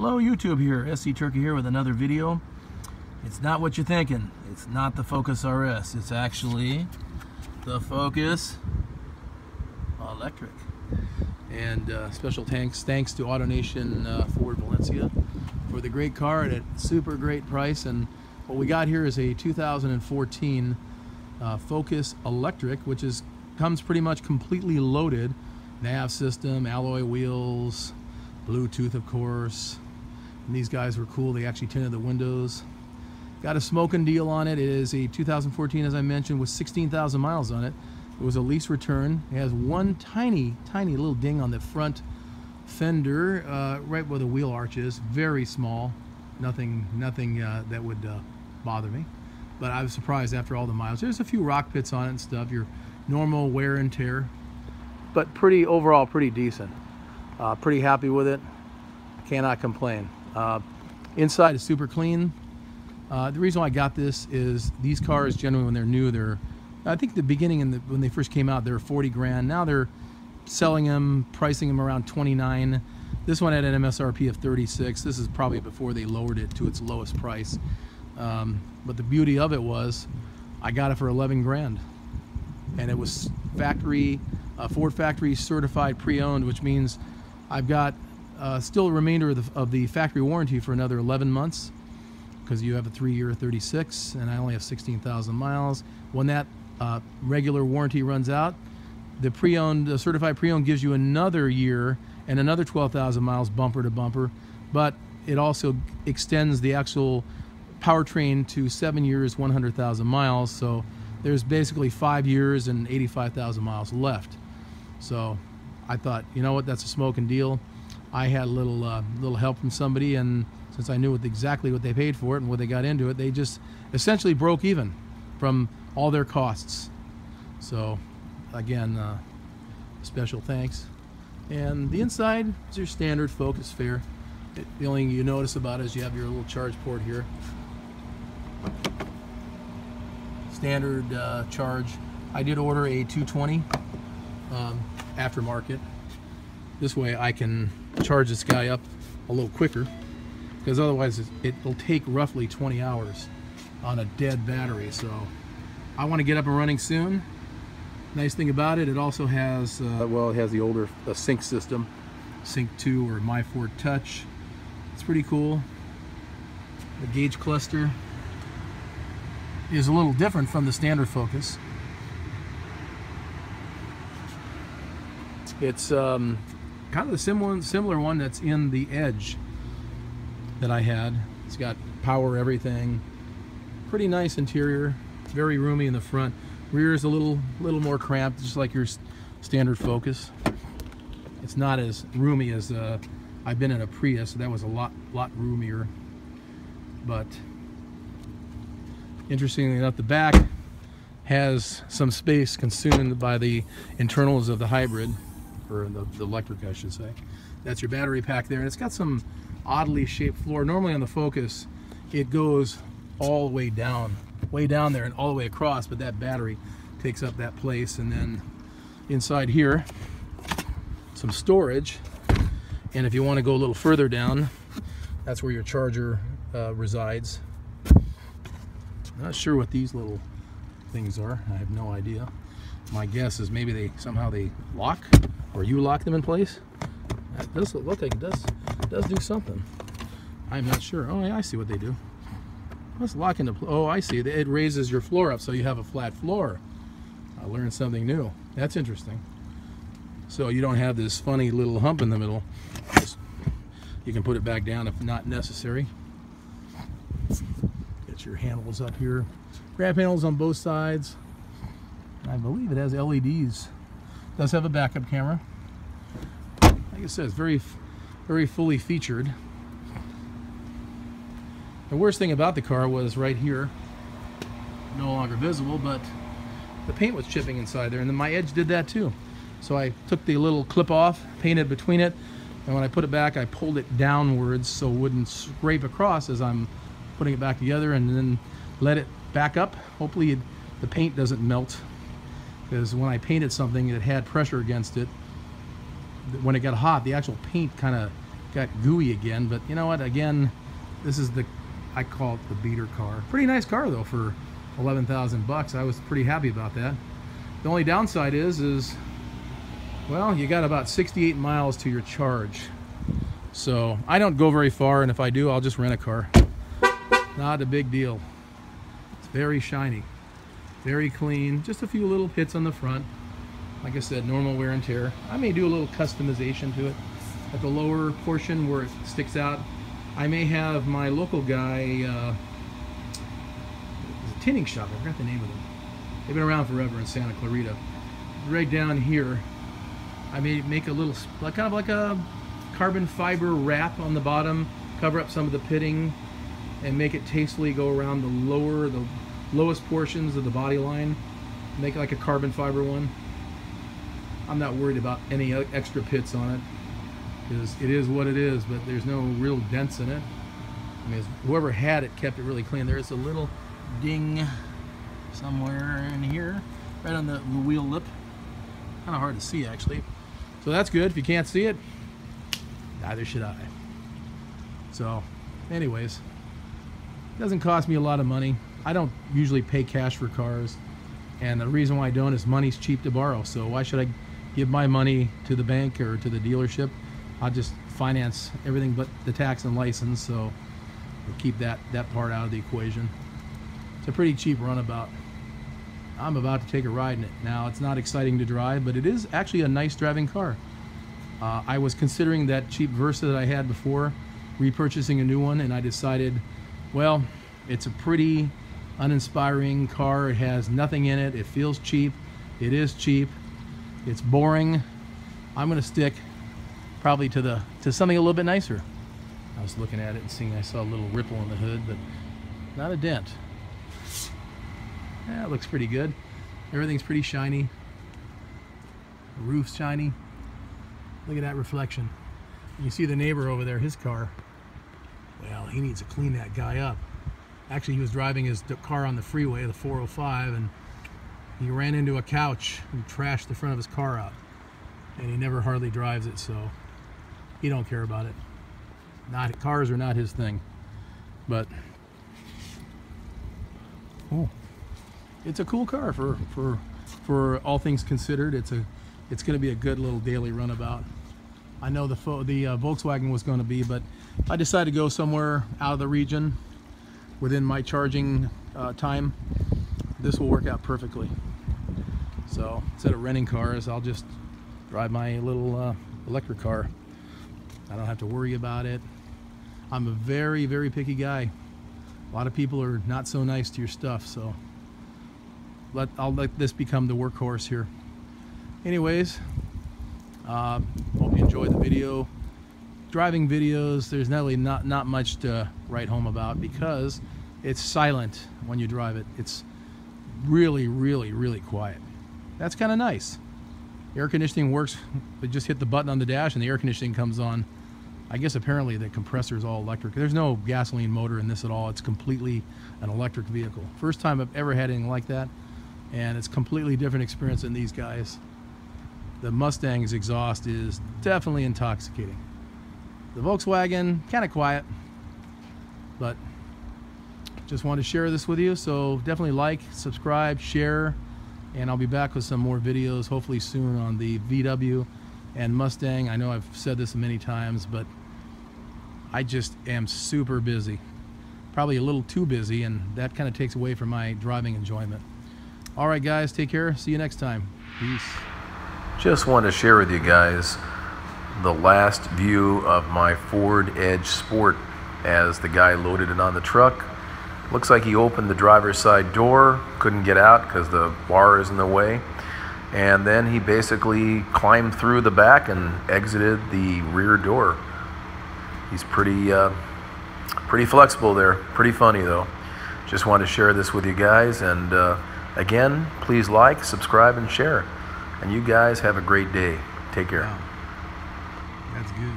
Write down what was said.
Hello YouTube, here SC Turkey here with another video. It's not what you're thinking. It's not the Focus RS. It's actually the Focus Electric. And special thanks to AutoNation Ford Valencia for the great car at a super great price. And what we got here is a 2014 Focus Electric, which comes pretty much completely loaded. Nav system, alloy wheels, Bluetooth of course. And these guys were cool. They actually tinted the windows. Got a smoking deal on it. It is a 2014, as I mentioned, with 16,000 miles on it. It was a lease return. It has one tiny little ding on the front fender, right where the wheel arch is. Very small. Nothing that would bother me. But I was surprised after all the miles. There's a few rock pits on it and stuff. Your normal wear and tear. But overall pretty decent. Pretty happy with it. Cannot complain. Inside is super clean. The reason why I got this is these cars generally, when they're new, I think the beginning when they first came out, they were 40 grand. Now they're selling them, pricing them around 29. This one had an MSRP of 36. This is probably before they lowered it to its lowest price. But the beauty of it was I got it for 11 grand. And it was Ford factory certified pre-owned, which means I've got still a remainder of the factory warranty for another 11 months, because you have a 3-year 36 and I only have 16,000 miles. When that regular warranty runs out, the certified pre-owned gives you another year and another 12,000 miles bumper to bumper, but it also extends the actual powertrain to 7 years, 100,000 miles. So there's basically 5 years and 85,000 miles left. So I thought, you know what, that's a smoking deal. I had a little help from somebody, and since I knew exactly what they paid for it and what they got into it, they just essentially broke even from all their costs. So again, special thanks. And the inside is your standard Focus fare. The only thing you notice about it is you have your little charge port here. Standard charge. I did order a 220 aftermarket. This way I can charge this guy up a little quicker, because otherwise it'll take roughly 20 hours on a dead battery. So I want to get up and running soon. Nice thing about it, it also has it has the older sync system, Sync 2 or My Ford Touch. It's pretty cool. The gauge cluster is a little different from the standard Focus. It's kind of the similar one that's in the Edge that I had. It's got power everything. Pretty nice interior. Very roomy in the front. Rear is a little more cramped, just like your standard Focus. It's not as roomy as I've been in a Prius. So that was a lot roomier. But interestingly enough, the back has some space consumed by the internals of the hybrid, or the electric, I should say. That's your battery pack there, and it's got some oddly shaped floor. Normally on the Focus, it goes all the way down there and all the way across, but that battery takes up that place. And then inside here, some storage. And if you want to go a little further down, that's where your charger resides. Not sure what these little things are. I have no idea. My guess is maybe they somehow lock, or you lock them in place. That does look like it does do something. I'm not sure. Oh, yeah, I see what they do. Let's lock into. Oh, I see. It raises your floor up so you have a flat floor. I learned something new. That's interesting. So you don't have this funny little hump in the middle. You can put it back down if not necessary. Get your handles up here. Grab handles on both sides. I believe it has LEDs. It does have a backup camera. Like I said, it's very fully featured. The worst thing about the car was right here, no longer visible, but the paint was chipping inside there, and then my Edge did that too. So I took the little clip off, painted between it, and when I put it back, I pulled it downwards so it wouldn't scrape across as I'm putting it back together, and then let it back up. Hopefully the paint doesn't melt, because when I painted something, it had pressure against it. When it got hot, the actual paint kind of got gooey again, but you know what? Again, this is I call it the beater car. Pretty nice car though for 11,000 bucks. I was pretty happy about that. The only downside is well, you got about 68 miles to your charge. So I don't go very far, and if I do, I'll just rent a car. Not a big deal. It's very shiny, very clean, just a few little hits on the front. Like I said, normal wear and tear. I may do a little customization to it. At the lower portion where it sticks out, I may have my local guy, a tinning shop, I forgot the name of them. They've been around forever in Santa Clarita. Right down here, I may make a little, kind of like a carbon fiber wrap on the bottom, cover up some of the pitting, and make it tastefully go around the lowest portions of the body line. Make it like a carbon fiber one. I'm not worried about any extra pits on it, because it is what it is, but there's no real dents in it. I mean, whoever had it kept it really clean. There's a little ding somewhere in here, right on the wheel lip. Kind of hard to see, actually. So that's good. If you can't see it, neither should I. So, anyways, it doesn't cost me a lot of money. I don't usually pay cash for cars, and the reason why I don't is money's cheap to borrow. So why should I give my money to the bank or to the dealership? I'll just finance everything but the tax and license, so we'll keep that part out of the equation. It's a pretty cheap runabout. I'm about to take a ride in it. Now, it's not exciting to drive, but it is actually a nice driving car. I was considering that cheap Versa that I had before, repurchasing a new one, and I decided, well, it's a pretty uninspiring car. It has nothing in it. It feels cheap. It is cheap. It's boring. I'm going to stick probably to something a little bit nicer. I was looking at it and seeing I saw a little ripple in the hood, but not a dent. Yeah, it looks pretty good. Everything's pretty shiny. The roof's shiny. Look at that reflection. You see the neighbor over there, his car. Well, he needs to clean that guy up. Actually, he was driving his car on the freeway, the 405, and he ran into a couch and trashed the front of his car out. And he never hardly drives it, so he don't care about it. Cars are not his thing. But oh, it's a cool car for all things considered. It's going to be a good little daily runabout. I know the Volkswagen was going to be, but I decided to go somewhere out of the region within my charging time. This will work out perfectly. So instead of renting cars, I'll just drive my little electric car. I don't have to worry about it. I'm a very, very picky guy. A lot of people are not so nice to your stuff, so I'll let this become the workhorse here. Anyways, hope you enjoyed the video. Driving videos, there's not much to write home about because it's silent when you drive it. It's really, really, really quiet. That's kind of nice. Air conditioning works, but just hit the button on the dash and the air conditioning comes on. I guess apparently the compressor is all electric. There's no gasoline motor in this at all. It's completely an electric vehicle. First time I've ever had anything like that, and it's completely different experience than these guys. The Mustang's exhaust is definitely intoxicating. The Volkswagen, kind of quiet, but just wanted to share this with you. So definitely like, subscribe, share, and I'll be back with some more videos hopefully soon on the VW and Mustang. I know I've said this many times, but I just am super busy. Probably a little too busy, and that kind of takes away from my driving enjoyment. All right, guys, take care. See you next time. Peace. Just wanted to share with you guys the last view of my Ford Edge Sport as the guy loaded it on the truck. Looks like he opened the driver's side door, couldn't get out because the bar is in the way, and then he basically climbed through the back and exited the rear door. He's pretty flexible there. Pretty funny though. Just wanted to share this with you guys, and again, please like, subscribe, and share. And you guys have a great day. Take care. Wow. That's good.